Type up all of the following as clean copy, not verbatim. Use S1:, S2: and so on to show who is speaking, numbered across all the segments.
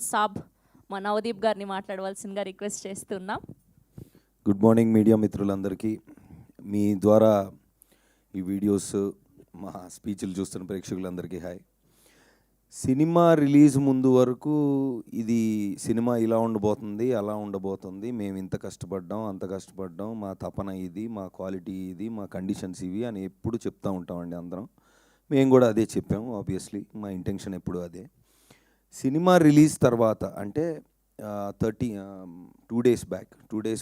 S1: సాబ్ మా నవదీప్ గారిని మాట్లాడవలసిందిగా రిక్వెస్ట్ చేస్తున్నాం.
S2: గుడ్ మార్నింగ్ మీడియా మిత్రులందరికీ. మీ ద్వారా ఈ వీడియోస్ మా స్పీచ్లు చూస్తున్న ప్రేక్షకులందరికీ హాయ్. సినిమా రిలీజ్ ముందు వరకు ఇది సినిమా ఇలా ఉండబోతుంది, అలా ఉండబోతుంది, మేము ఇంత కష్టపడ్డాం, అంత కష్టపడ్డాం, మా తపన ఇది, మా క్వాలిటీ ఇది, మా కండిషన్స్ ఇవి అని ఎప్పుడు చెప్తూ ఉంటామండి అందరం. మేము కూడా అదే చెప్పాము. ఆబ్వియస్లీ మా ఇంటెన్షన్ ఎప్పుడు అదే. సినిమా రిలీజ్ తర్వాత అంటే 2 డేస్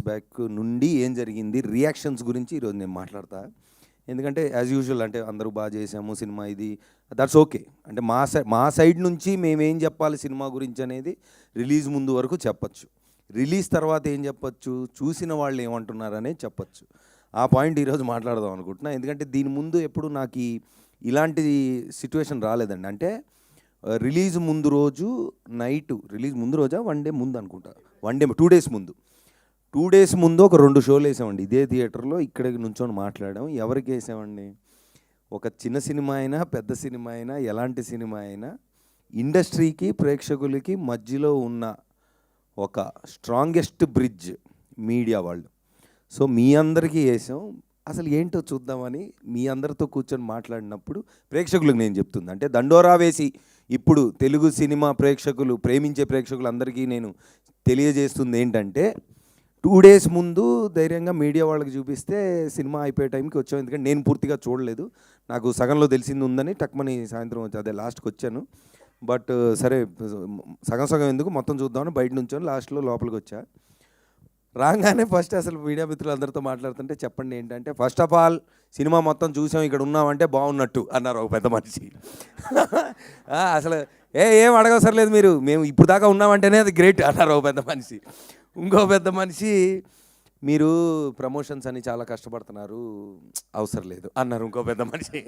S2: బ్యాక్ నుండి ఏం జరిగింది, రియాక్షన్స్ గురించి ఈరోజు నేను మాట్లాడతా. ఎందుకంటే యాజ్ యూజువల్ అంటే అందరూ బాగా చేసాము సినిమా, ఇది దట్స్ ఓకే. అంటే మా సైడ్ నుంచి మేమేం చెప్పాలి సినిమా గురించి అనేది రిలీజ్ ముందు వరకు చెప్పచ్చు. రిలీజ్ తర్వాత ఏం చెప్పచ్చు, చూసిన వాళ్ళు ఏమంటున్నారనే చెప్పచ్చు. ఆ పాయింట్ ఈరోజు మాట్లాడదాం అనుకుంటున్నా. ఎందుకంటే దీని ముందు ఎప్పుడు నాకు ఇలాంటి సిచ్యువేషన్ రాలేదండి. అంటే రిలీజ్ ముందు రోజు నైటు, రిలీజ్ ముందు రోజా 1 డే ముందు అనుకుంటా, 2 డేస్ ముందు 2 డేస్ ముందు ఒక 2 షోలు వేసామండి ఇదే థియేటర్లో. ఇక్కడికి నుంచొని మాట్లాడాం. ఎవరికి వేసామండి, ఒక చిన్న సినిమా అయినా పెద్ద సినిమా అయినా ఎలాంటి సినిమా అయినా ఇండస్ట్రీకి ప్రేక్షకులకి మధ్యలో ఉన్న ఒక స్ట్రాంగెస్ట్ బ్రిడ్జ్ మీడియా వాళ్ళు. సో మీ అందరికీ వేసాం. అసలు ఏంటో చూద్దామని మీ అందరితో కూర్చొని మాట్లాడినప్పుడు ప్రేక్షకులకు నేను చెప్తుంది అంటే దండోరా వేసి ఇప్పుడు తెలుగు సినిమా ప్రేక్షకులు, ప్రేమించే ప్రేక్షకులు అందరికీ నేను తెలియజేస్తుంది ఏంటంటే 2 డేస్ ముందు ధైర్యంగా మీడియా వాళ్ళకి చూపిస్తే సినిమా అయిపోయే టైంకి వచ్చాం. ఎందుకంటే నేను పూర్తిగా చూడలేదు, నాకు సగంలో తెలిసింది ఉందని టక్మని సాయంత్రం వచ్చి అదే లాస్ట్కి వచ్చాను. బట్ సరే సగం ఎందుకు మొత్తం చూద్దామని బయట నుంచొని లాస్ట్లో లోపలికి వచ్చా. రాగానే ఫస్ట్ అసలు మీడియా మిత్రులు అందరితో మాట్లాడుతుంటే చెప్పండి ఏంటంటే, ఫస్ట్ ఆఫ్ ఆల్ సినిమా మొత్తం చూసాం, ఇక్కడ ఉన్నామంటే బాగున్నట్టు అన్నారు ఒక పెద్ద మనిషి. అసలు ఏం అడగవసరం లేదు, మేము ఇప్పుడు దాకా ఉన్నామంటేనే అది గ్రేట్ అన్నారు ఒక పెద్ద మనిషి. ఇంకో పెద్ద మనిషి, మీరు ప్రమోషన్స్ అని చాలా కష్టపడుతున్నారు, అవసరం లేదు అన్నారు ఇంకో పెద్ద మనిషి.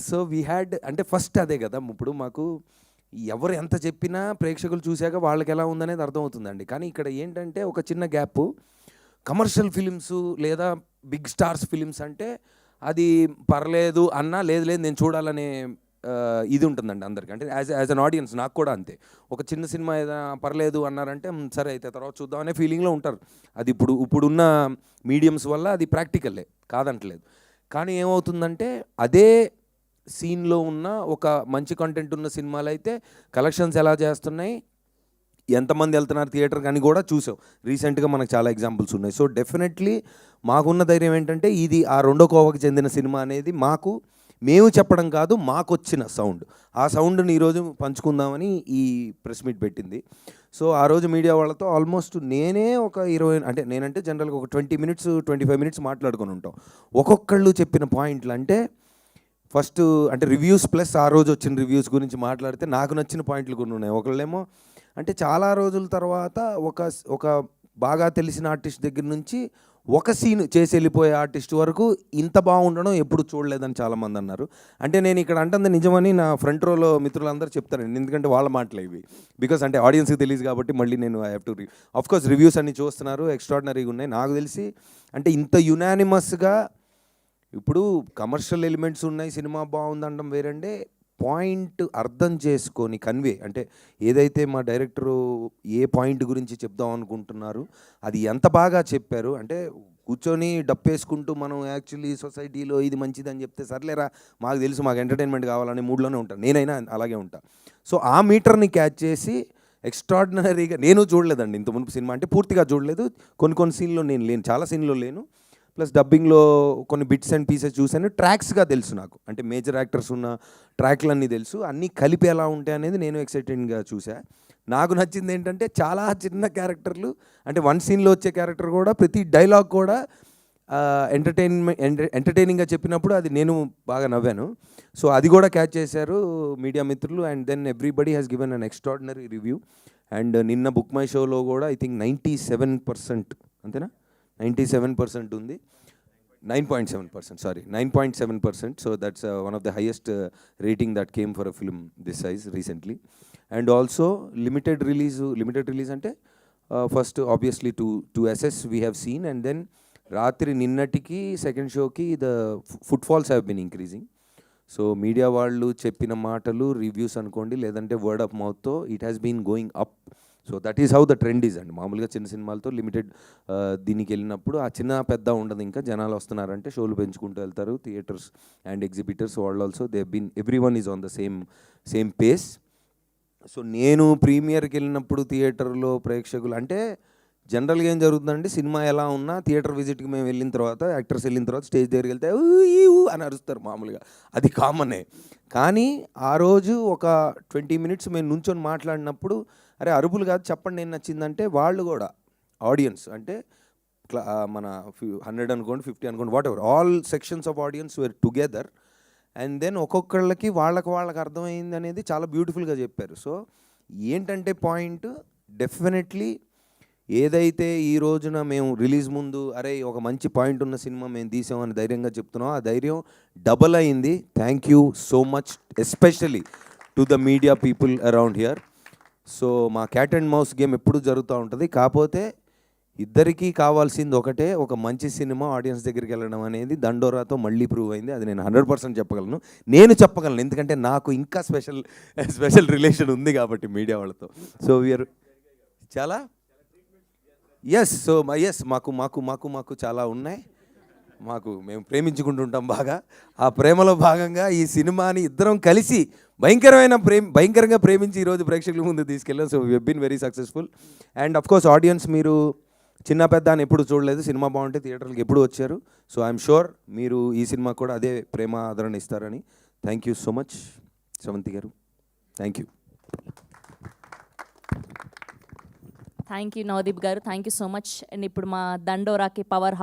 S2: సో వీ హ్యాడ్ అంటే ఫస్ట్ అదే కదా, ఇప్పుడు మాకు ఎవరు ఎంత చెప్పినా ప్రేక్షకులు చూశాక వాళ్ళకి ఎలా ఉందనేది అర్థమవుతుందండి. కానీ ఇక్కడ ఏంటంటే ఒక చిన్న గ్యాప్. కమర్షియల్ ఫిలిమ్స్ లేదా బిగ్ స్టార్స్ ఫిలిమ్స్ అంటే అది పర్లేదు అన్నా, లేదు నేను చూడాలనే ఇది ఉంటుందండి అందరికీ. అంటే యాజ్ అన్ ఆడియన్స్ నాకు కూడా అంతే. ఒక చిన్న సినిమా ఏదైనా పర్లేదు అన్నారంటే సరే అయితే తర్వాత చూద్దాం అనే ఫీలింగ్లో ఉంటారు. అది ఇప్పుడున్న మీడియంస్ వల్ల అది ప్రాక్టికల్లే, కాదంటలేదు. కానీ ఏమవుతుందంటే అదే సీన్లో ఉన్న ఒక మంచి కంటెంట్ ఉన్న సినిమాలు అయితే కలెక్షన్స్ ఎలా చేస్తున్నాయి, ఎంతమంది వెళ్తున్నారు థియేటర్కి అని కూడా చూసాం. రీసెంట్గా మనకు చాలా ఎగ్జాంపుల్స్ ఉన్నాయి. సో డెఫినెట్లీ మాకున్న ధైర్యం ఏంటంటే ఇది ఆ రెండో కోవకి చెందిన సినిమా అనేది మేము చెప్పడం కాదు, మాకు వచ్చిన సౌండ్. ఆ సౌండ్ని ఈరోజు పంచుకుందామని ఈ ప్రెస్ మీట్ పెట్టింది. సో ఆ రోజు మీడియా వాళ్ళతో ఆల్మోస్ట్ నేనే ఒక 20 అంటే నేనంటే జనరల్గా ఒక 20 మినిట్స్ 25 మినిట్స్ మాట్లాడుకొని ఉంటాం. ఒక్కొక్కళ్ళు చెప్పిన పాయింట్లు అంటే ఫస్ట్ అంటే రివ్యూస్ ప్లస్ ఆ రోజు వచ్చిన రివ్యూస్ గురించి మాట్లాడితే నాకు నచ్చిన పాయింట్లు కొన్ని ఉన్నాయి. ఒకళ్ళేమో అంటే చాలా రోజుల తర్వాత ఒక బాగా తెలిసిన ఆర్టిస్ట్ దగ్గర నుంచి ఒక సీన్ చేసి వెళ్ళిపోయే ఆర్టిస్ట్ వరకు ఇంత బాగుండడం ఎప్పుడు చూడలేదని చాలామంది అన్నారు. అంటే నేను ఇక్కడ అంటుంది నిజమని నా ఫ్రంట్ రోలో మిత్రులందరూ చెప్తారండి, ఎందుకంటే వాళ్ళ మాటలు ఇవి. బికాస్ అంటే ఆడియన్స్కి తెలియదు కాబట్టి మళ్ళీ నేను I have to of course reviews అన్నీ చూస్తున్నారు, ఎక్స్ట్రాడినరీగా ఉన్నాయి. నాకు తెలిసి అంటే ఇంత యునానిమస్గా ఇప్పుడు కమర్షియల్ ఎలిమెంట్స్ ఉన్నాయి, సినిమా బాగుందనడం వేరండే, పాయింట్ అర్థం చేసుకొని కన్వే అంటే ఏదైతే మా డైరెక్టరు ఏ పాయింట్ గురించి చెప్దాం అనుకుంటున్నారు అది ఎంత బాగా చెప్పారు. అంటే కూర్చొని డప్పేసుకుంటూ మనం యాక్చువల్లీ సొసైటీలో ఇది మంచిదని చెప్తే సర్లేరా మాకు తెలుసు, మాకు ఎంటర్టైన్మెంట్ కావాలనే మూడ్లోనే ఉంటాను, నేనైనా అలాగే ఉంటాను. సో ఆ మీటర్ని క్యాచ్ చేసి ఎక్స్ట్రాడినరీగా నేను చూడలేదండి ఇంత మునుపు సినిమా, అంటే పూర్తిగా చూడలేదు. కొన్ని సీన్లో నేను లేను, చాలా సీన్లో లేను. ప్లస్ డబ్బింగ్లో కొన్ని బిట్స్ అండ్ పీసెస్ చూశాను. ట్రాక్స్గా తెలుసు నాకు, అంటే మేజర్ యాక్టర్స్ ఉన్న ట్రాక్లన్నీ తెలుసు. అన్నీ కలిపి ఎలా ఉంటాయి అనేది నేను ఎక్సైటెడ్గా చూసా. నాకు నచ్చింది ఏంటంటే చాలా చిన్న క్యారెక్టర్లు, అంటే 1 సీన్లో వచ్చే క్యారెక్టర్ కూడా ప్రతి డైలాగ్ కూడా ఎంటర్టైనింగ్గా చెప్పినప్పుడు అది నేను బాగా నవ్వాను. సో అది కూడా క్యాచ్ చేశారు మీడియా మిత్రులు. And then everybody has given an extraordinary review. And నిన్న బుక్ మై షోలో కూడా ఐ థింక్ 97% అంతేనా, 97% ఉంది, 9.7%, sorry 9.7%. So that's one of the highest rating that came for a film this size recently. And also limited release ante first obviously to assess we have seen, and then రాత్రి నిన్నటికి second షోకి the footfalls have been increasing. So media వాళ్ళు చెప్పిన మాటలు reviews అనుకోండి, లేదంటే word of మౌత్తో it has been going up. So that is how the trend is అండి. మామూలుగా చిన్న సినిమాలతో లిమిటెడ్ దీనికి వెళ్ళినప్పుడు ఆ చిన్న పెద్ద ఉండదు, ఇంకా జనాలు వస్తున్నారంటే షోలు పెంచుకుంటూ వెళ్తారు. థియేటర్స్ అండ్ ఎగ్జిబిటర్స్ వాళ్ళు also they been every one is on the same pace. So నేను ప్రీమియర్కి వెళ్ళినప్పుడు థియేటర్లో ప్రేక్షకులు అంటే జనరల్గా ఏం జరుగుతుందంటే, సినిమా ఎలా ఉన్నా థియేటర్ విజిట్కి మేము వెళ్ళిన తర్వాత, యాక్టర్స్ వెళ్ళిన తర్వాత స్టేజ్ దగ్గరికి వెళ్తే ఊ ఈ ఊ అని అరుస్తారు మామూలుగా, అది కామనే. కానీ ఆ రోజు ఒక 20 minutes మేము నుంచొని మాట్లాడినప్పుడు, అరే అరుపులు కాదు చెప్పండి ఏం నచ్చిందంటే, వాళ్ళు కూడా ఆడియన్స్ అంటే మన 100 అనుకోండి, 50 అనుకోండి, whatever, all sections of audience were together. And then ఒక్కొక్కళ్ళకి వాళ్ళకి అర్థమైంది అనేది చాలా బ్యూటిఫుల్గా చెప్పారు. సో ఏంటంటే పాయింట్, డెఫినెట్లీ ఏదైతే ఈ రోజున మేము రిలీజ్ ముందు అరే ఒక మంచి పాయింట్ ఉన్న సినిమా మేము తీసామని ధైర్యంగా చెప్తున్నాం, ఆ ధైర్యం డబల్ అయింది. Thank you so much, especially to the media people around here. So మా క్యాట్ అండ్ మౌస్ గేమ్ ఎప్పుడు జరుగుతూ ఉంటుంది, కాకపోతే ఇద్దరికీ కావాల్సింది ఒకటే, ఒక మంచి సినిమా ఆడియన్స్ దగ్గరికి వెళ్ళడం అనేది దండోరాతో మళ్ళీ ప్రూవ్ అయింది. అది నేను 100% చెప్పగలను, ఎందుకంటే నాకు ఇంకా స్పెషల్ రిలేషన్ ఉంది కాబట్టి మీడియా వాళ్ళతో. సో వీఆర్ చాలా మాకు చాలా ఉన్నాయి. మేము ప్రేమించుకుంటుంటాం బాగా. ఆ ప్రేమలో భాగంగా ఈ సినిమాని ఇద్దరం కలిసి భయంకరంగా ప్రేమించి ఈరోజు ప్రేక్షకుల ముందు తీసుకెళ్ళాం. So we been very successful. And of course audience, మీరు చిన్న పెద్ద అని ఎప్పుడు చూడలేదు, సినిమా బాగుంటే థియేటర్కి ఎప్పుడు వచ్చారు. సో ఐఎమ్ షూర్ మీరు ఈ సినిమా కూడా అదే ప్రేమ ఆదరణ ఇస్తారని. Thank you so much Shravanthi garu, thank you.
S1: Thank you Navdeep garu, thank you so much. And ఇప్పుడు మా దండోరాకి పవర్